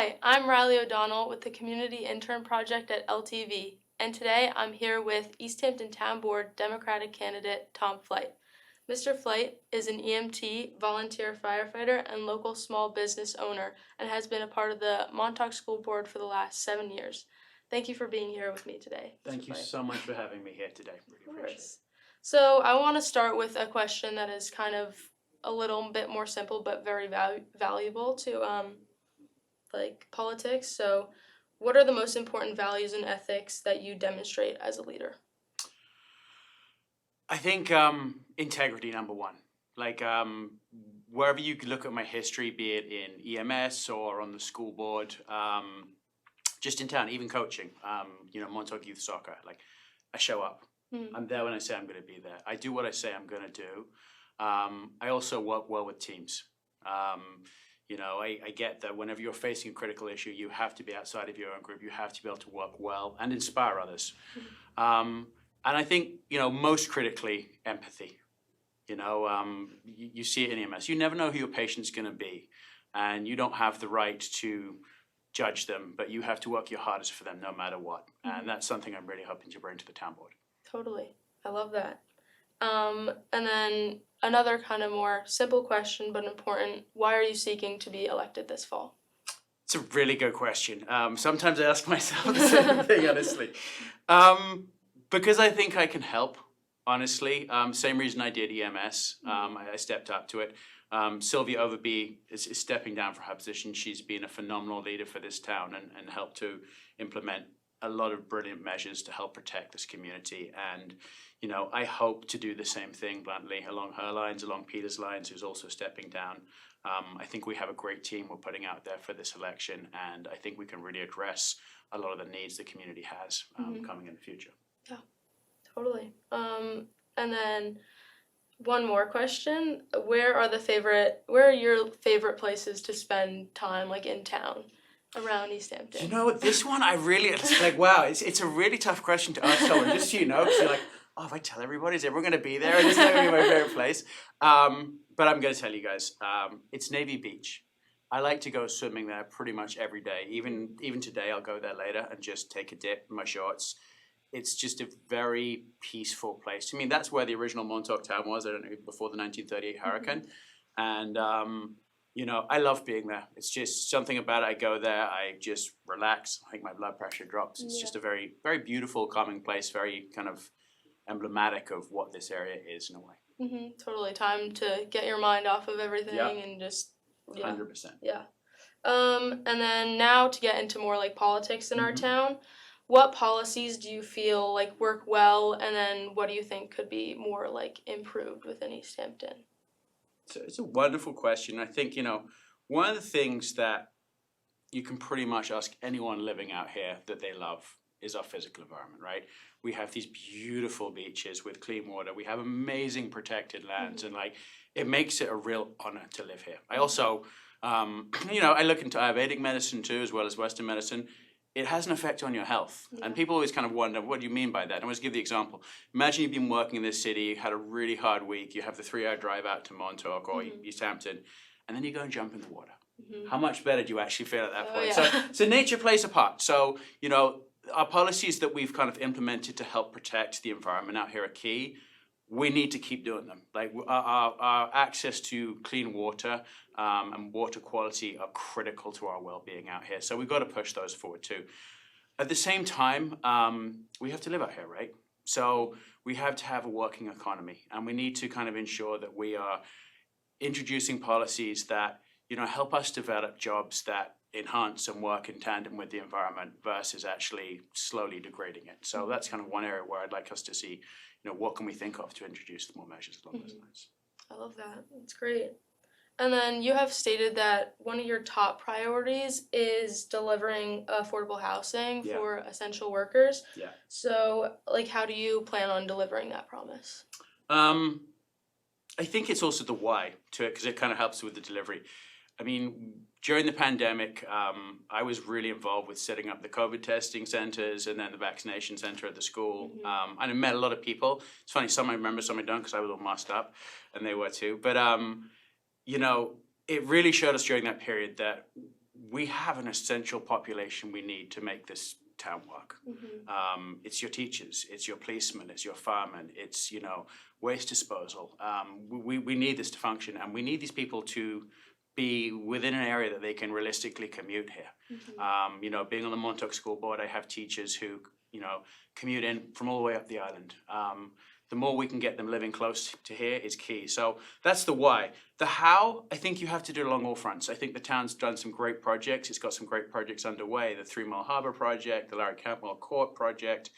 Hi, I'm Ryleigh O'Donnell with the Community Intern Project at LTV, and today I'm here with East Hampton Town Board Democratic candidate Tom Flight. Mr. Flight is an EMT, volunteer firefighter, and local small business owner, and has been a part of the Montauk School Board for the last 7 years. Thank you for being here with me today. Thank you so much for having me here today. Really appreciate it. So I want to start with a question that is kind of a little bit more simple but very valuable to politics. So what are the most important values and ethics that you demonstrate as a leader? I think integrity, number one. Wherever you could look at my history, be it in EMS or on the school board, just in town, even coaching, Montauk Youth Soccer, I show up. I'm there when I say I'm going to be there. I do what I say I'm going to do. I also work well with teams. I get that whenever you're facing a critical issue, you have to be outside of your own group. You have to be able to work well and inspire others. And I think, most critically, empathy. You see it in EMS. You never know who your patient's going to be, and you don't have the right to judge them, but you have to work your hardest for them no matter what. And that's something I'm really hoping to bring to the town board. Totally. I love that. And then another kind of more simple question, but important. Why are you seeking to be elected this fall? It's a really good question. Sometimes I ask myself the same thing, honestly. Because I think I can help, honestly. Same reason I did EMS. I stepped up to it. Sylvia Overby is stepping down from her position. She's been a phenomenal leader for this town and helped to implement a lot of brilliant measures to help protect this community. And, I hope to do the same thing, bluntly, along her lines, along Peter's lines, who's also stepping down. I think we have a great team we're putting out there for this election, and I think we can really address a lot of the needs the community has coming in the future. Yeah, totally. And then one more question. Where are your favorite places to spend time, in town? Around East Hampton? This one wow, it's a really tough question to ask someone, just so you know, because you're like, if I tell everybody, is everyone going to be there? And it's not going to be my favorite place. But I'm going to tell you guys, it's Navy Beach. I like to go swimming there pretty much every day. Even today, I'll go there later and just take a dip in my shorts. It's just a very peaceful place. I mean, that's where the original Montauk town was, I don't know, before the 1938 hurricane. And I love being there. It's just something about it. I go there, I just relax. I think my blood pressure drops. It's just a very, very beautiful, calming place, very kind of emblematic of what this area is in a way. Totally. Time to get your mind off of everything and just, 100%. Yeah. And then now to get into more politics in our town, what policies do you feel work well, and then what do you think could be more improved within East Hampton? So it's a wonderful question. I think, one of the things that you can pretty much ask anyone living out here that they love is our physical environment, right? We have these beautiful beaches with clean water. We have amazing protected lands, and it makes it a real honor to live here. I also, I look into Ayurvedic medicine too, as well as Western medicine. It has an effect on your health. And people always kind of wonder, what do you mean by that? And I'll just give the example. Imagine you've been working in this city, you had a really hard week, you have the 3-hour drive out to Montauk or East Hampton, and then you go and jump in the water. How much better do you actually feel at that point? Yeah. So nature plays a part. So, our policies that we've kind of implemented to help protect the environment out here are key. We need to keep doing them. Our access to clean water and water quality are critical to our well-being out here. So we've got to push those forward too. At the same time, we have to live out here, right? So we have to have a working economy, and we need to kind of ensure that we are introducing policies that, help us develop jobs that enhance and work in tandem with the environment versus actually slowly degrading it. So that's kind of one area where I'd like us to see, what can we think of to introduce more measures along those lines. I love that. That's great. And then you have stated that one of your top priorities is delivering affordable housing for essential workers. Yeah. So, how do you plan on delivering that promise? I think it's also the why to it, because it kind of helps with the delivery. I mean, during the pandemic, I was really involved with setting up the COVID testing centers and then the vaccination center at the school. And I met a lot of people. It's funny, some I remember, some I don't, because I was all masked up, and they were too. But, it really showed us during that period that we have an essential population we need to make this town work. It's your teachers, it's your policemen, it's your firemen, it's, you know, waste disposal. We need this to function, and we need these people to be within an area that they can realistically commute here. You know, being on the Montauk School Board, I have teachers who, you know, commute in from all the way up the island. The more we can get them living close to here is key. So that's the why. The how, I think you have to do it along all fronts. I think the town's done some great projects. It's got some great projects underway. The 3 Mile Harbour project, the Larry Campbell Court project.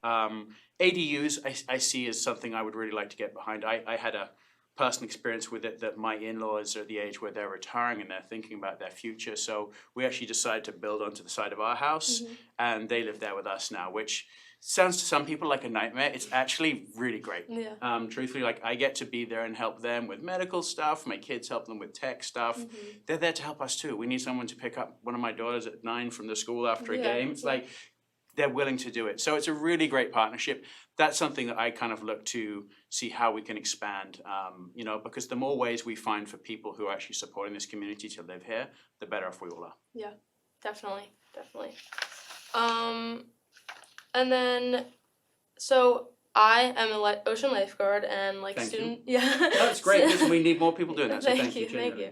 ADUs, I see as something I would really like to get behind. I had a personal experience with it that my in-laws are at the age where they're retiring and they're thinking about their future. So we actually decided to build onto the side of our house, and they live there with us now, which sounds to some people like a nightmare. It's actually really great. Truthfully, like, I get to be there and help them with medical stuff. My kids help them with tech stuff. They're there to help us too. We need someone to pick up one of my daughters at 9 from the school after a game. It's like, they're willing to do it. So it's a really great partnership. That's something that I kind of look to see how we can expand, you know, because the more ways we find for people who are actually supporting this community to live here, the better off we all are. Yeah, definitely. And then, so I am an ocean lifeguard and like Thank student. you. That's great, because we need more people doing that. So thank you. Thank you.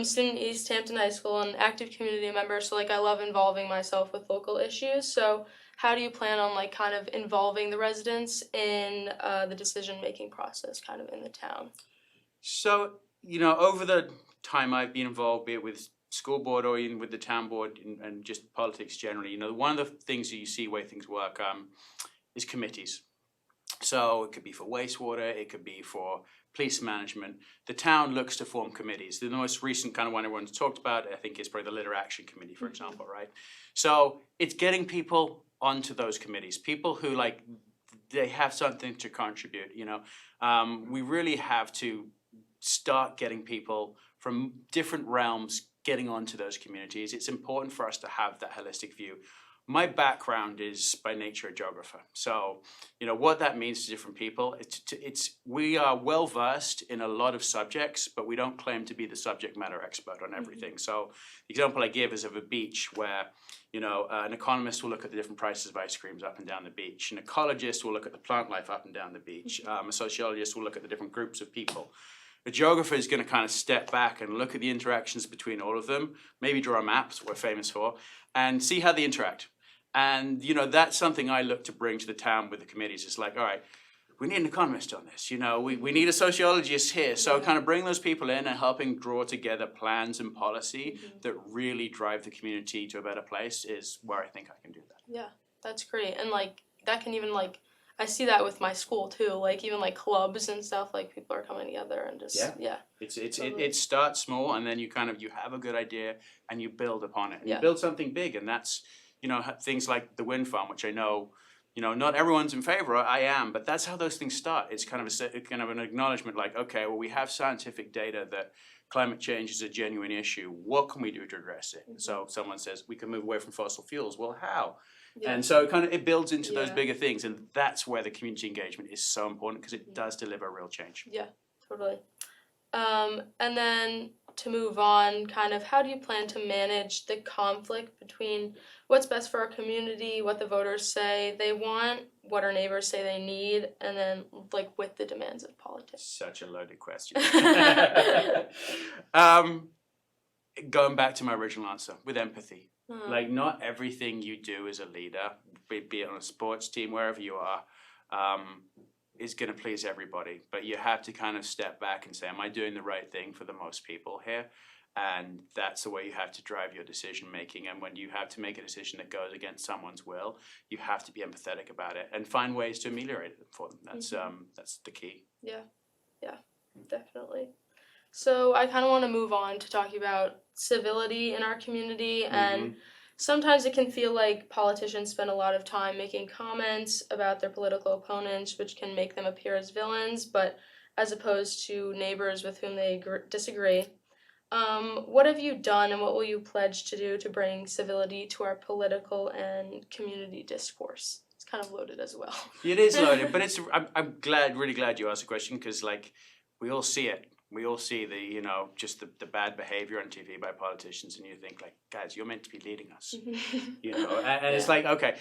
Student East Hampton High School and active community member. So like I love involving myself with local issues. So how do you plan on like kind of involving the residents in the decision-making process kind of in the town? So, you know, over the time I've been involved, be it with school board or even with the town board and just politics generally, you know, one of the things that you see way things work is committees. So it could be for wastewater, it could be for police management. The town looks to form committees. The most recent kind of one everyone's talked about, I think, is probably the Litter Action Committee, for example, right? So it's getting people onto those committees, people who like, they have something to contribute, you know. We really have to start getting people from different realms getting onto those communities. It's important for us to have that holistic view. My background is by nature a geographer. So, you know, what that means to different people, we are well versed in a lot of subjects, but we don't claim to be the subject matter expert on everything. So the example I give is of a beach where, you know, an economist will look at the different prices of ice creams up and down the beach. An ecologist will look at the plant life up and down the beach. A sociologist will look at the different groups of people. A geographer is going to kind of step back and look at the interactions between all of them, maybe draw a map, that's what we're famous for, and see how they interact. And, you know, that's something I look to bring to the town with the committees. It's like, all right, we need an economist on this, you know, we need a sociologist here. So kind of bring those people in and helping draw together plans and policy that really drive the community to a better place is where I think I can do that. Yeah, that's great. And like, that can even like, I see that with my school too, like even like clubs and stuff, like people are coming together and just, It starts small, and then you have a good idea and you build upon it. And you build something big, and that's, you know, things like the wind farm, which I know, you know, not everyone's in favor. I am, but that's how those things start. It's kind of an acknowledgement, like, okay, well, we have scientific data that climate change is a genuine issue. What can we do to address it? So someone says we can move away from fossil fuels. Well, how? And so it builds into those bigger things, and that's where the community engagement is so important, because it does deliver real change. Yeah, totally. And then to move on, kind of how do you plan to manage the conflict between what's best for our community, what the voters say they want, what our neighbors say they need, and then like with the demands of politics? Such a loaded question. Going back to my original answer, with empathy. Like, not everything you do as a leader, be it on a sports team, wherever you are, is going to please everybody. But you have to kind of step back and say, am I doing the right thing for the most people here? And that's the way you have to drive your decision making. And when you have to make a decision that goes against someone's will, you have to be empathetic about it and find ways to ameliorate it for them. That's the key. Yeah, definitely. So I kind of want to move on to talking about civility in our community, and sometimes it can feel like politicians spend a lot of time making comments about their political opponents, which can make them appear as villains, but as opposed to neighbors with whom they disagree. What have you done, and what will you pledge to do to bring civility to our political and community discourse? It's kind of loaded as well. It is loaded, but I'm really glad you asked the question, because like, we all see it. We all see just the bad behavior on TV by politicians, and you think like, guys, you're meant to be leading us, and it's like, okay.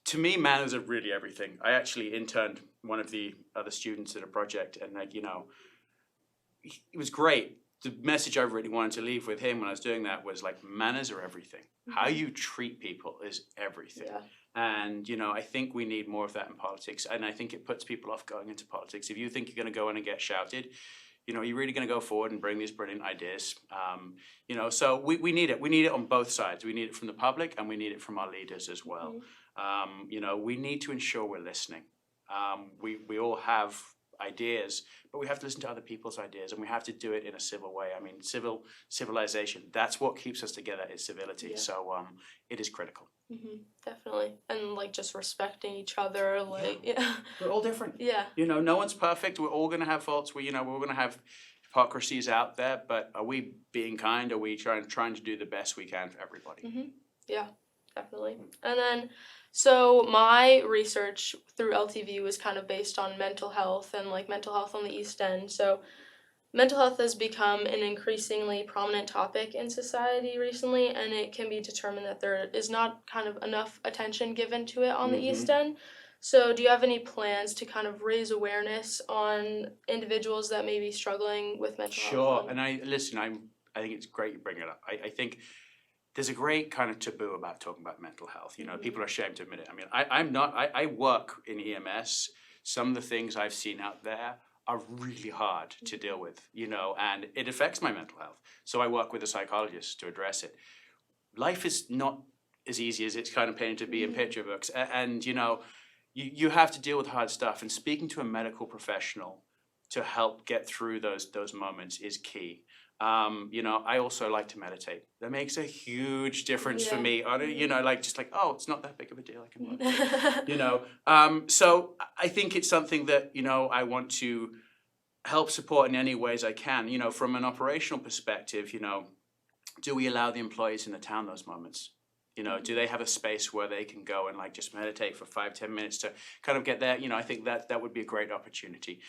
To me, manners are really everything. I actually interned one of the other students at a project, and it was great. The message I really wanted to leave with him when I was doing that was like, manners are everything. How you treat people is everything. Yeah. And, I think we need more of that in politics. And I think it puts people off going into politics. If you think you're going to go in and get shouted, you're really going to go forward and bring these brilliant ideas. So we need it. We need it on both sides. We need it from the public, and we need it from our leaders as well. We need to ensure we're listening. We all have ideas, but we have to listen to other people's ideas, and we have to do it in a civil way. I mean, civilization, that's what keeps us together, is civility. Yeah. So it is critical. Definitely. And like just respecting each other, like We're all different. Yeah. No one's perfect. We're all gonna have faults. We're gonna have hypocrisies out there, but are we being kind? Are we trying to do the best we can for everybody? Yeah, definitely. And then so my research through LTV was kind of based on mental health and like mental health on the East End. So mental health has become an increasingly prominent topic in society recently, and it can be determined that there is not kind of enough attention given to it on the East End. So do you have any plans to kind of raise awareness on individuals that may be struggling with mental health? Sure, and I think it's great you bring it up. I think there's a great kind of taboo about talking about mental health. People are ashamed to admit it. I mean, I work in EMS. Some of the things I've seen out there are really hard to deal with, and it affects my mental health. So I work with a psychologist to address it. Life is not as easy as it's kind of painted to be in picture books. And, you have to deal with hard stuff. And speaking to a medical professional to help get through those moments is key. I also like to meditate. That makes a huge difference for me. It's not that big of a deal. I can work through it. So I think it's something that, I want to help support in any ways I can. From an operational perspective, do we allow the employees in the town those moments? Do they have a space where they can go and just meditate for 5-10 minutes to kind of get there? I think that would be a great opportunity.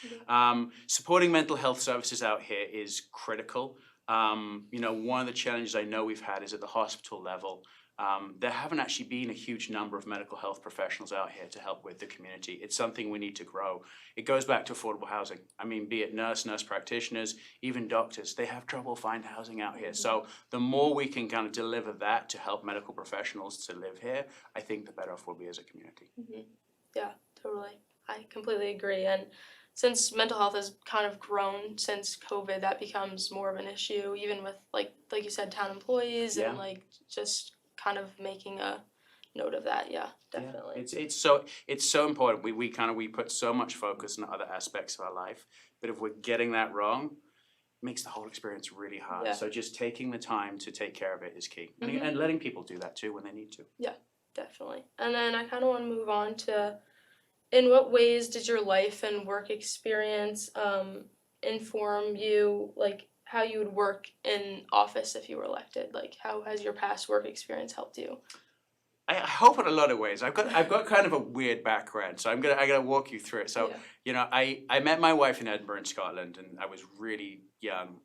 Supporting mental health services out here is critical. One of the challenges I know we've had is at the hospital level. There haven't actually been a huge number of mental health professionals out here to help with the community. It's something we need to grow. It goes back to affordable housing. I mean, be it nurse practitioners, even doctors, they have trouble finding housing out here. So the more we can kind of deliver that to help medical professionals to live here, I think the better off we'll be as a community. Yeah, totally. I completely agree. And since mental health has kind of grown since COVID, that becomes more of an issue, even with like you said, town employees and just kind of making a note of that. Yeah, definitely. Yeah. It's so important. We put so much focus on other aspects of our life, but if we're getting that wrong, it makes the whole experience really hard. Yeah. So just taking the time to take care of it is key, and letting people do that too when they need to. Yeah, definitely. And then I kind of want to move on to, in what ways did your life and work experience inform you, like how you would work in office if you were elected? Like, how has your past work experience helped you? I hope in a lot of ways. I've got kind of a weird background, so I'm gonna walk you through it. So I met my wife in Edinburgh in Scotland, and I was really young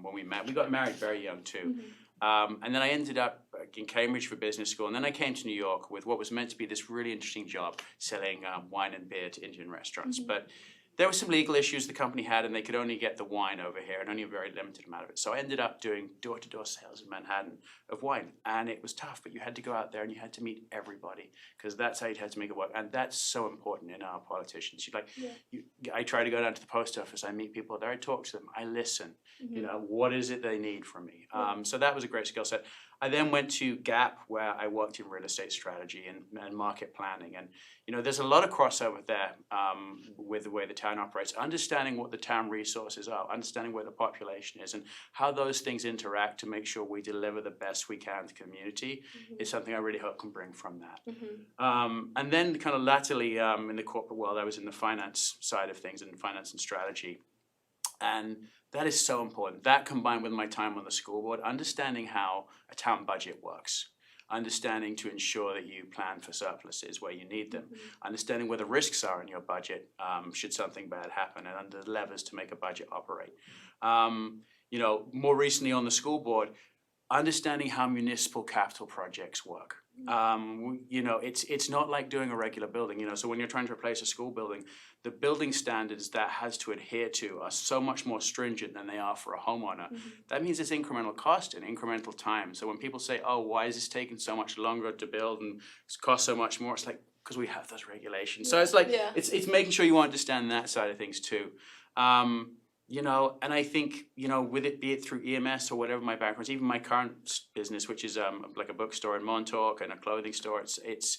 when we met. We got married very young too. And then I ended up in Cambridge for business school, and then I came to New York with what was meant to be this really interesting job selling wine and beer to Indian restaurants. But there were some legal issues the company had, and they could only get the wine over here, and only a very limited amount of it. So I ended up doing door-to-door sales in Manhattan of wine, and it was tough, but you had to go out there and you had to meet everybody, because that's how you had to make it work, and that's so important in our politicians. I try to go down to the post office, I meet people there, I talk to them, I listen. What is it they need from me? So that was a great skill set. I then went to Gap, where I worked in real estate strategy and market planning. And, there's a lot of crossover there with the way the town operates. Understanding what the town resources are, understanding where the population is, and how those things interact to make sure we deliver the best we can to the community is something I really hope can bring from that. And then kind of latterly in the corporate world, I was in the finance side of things, and finance and strategy. And that is so important. That combined with my time on the school board, understanding how a town budget works, understanding to ensure that you plan for surpluses where you need them, understanding where the risks are in your budget should something bad happen, and under the levers to make a budget operate. More recently on the school board, understanding how municipal capital projects work. It's not like doing a regular building. So when you're trying to replace a school building, the building standards that has to adhere to are so much more stringent than they are for a homeowner. That means it's incremental cost and incremental time. So when people say, "Oh, why is this taking so much longer to build and it's cost so much more?" It's like, because we have those regulations. So it's like it's making sure you understand that side of things too. And I think, with it, be it through EMS or whatever my background is, even my current business, which is like a bookstore in Montauk and a clothing store, it's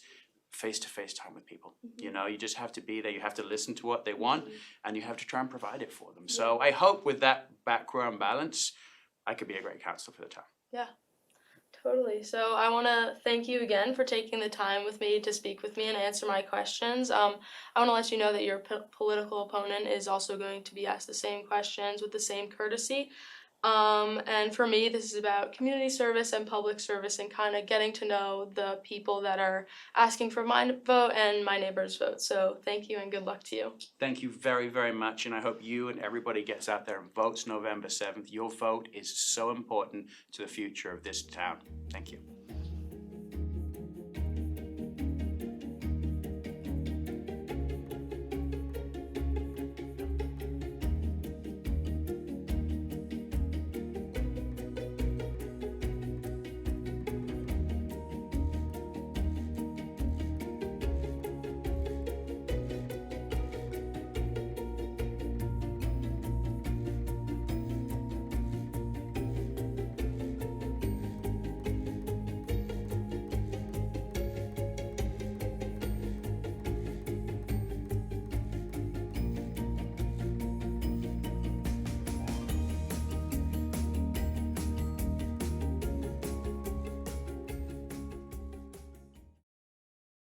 face-to-face time with people. You just have to be there. You have to listen to what they want, and you have to try and provide it for them. So I hope with that background balance, I could be a great counselor for the town. Yeah. Totally. So I want to thank you again for taking the time with me to speak with me and answer my questions. I want to let you know that your political opponent is also going to be asked the same questions with the same courtesy. And for me, this is about community service and public service and kind of getting to know the people that are asking for my vote and my neighbor's vote. So thank you and good luck to you. Thank you very, very much. And I hope you and everybody gets out there and votes November 7th. Your vote is so important to the future of this town. Thank you.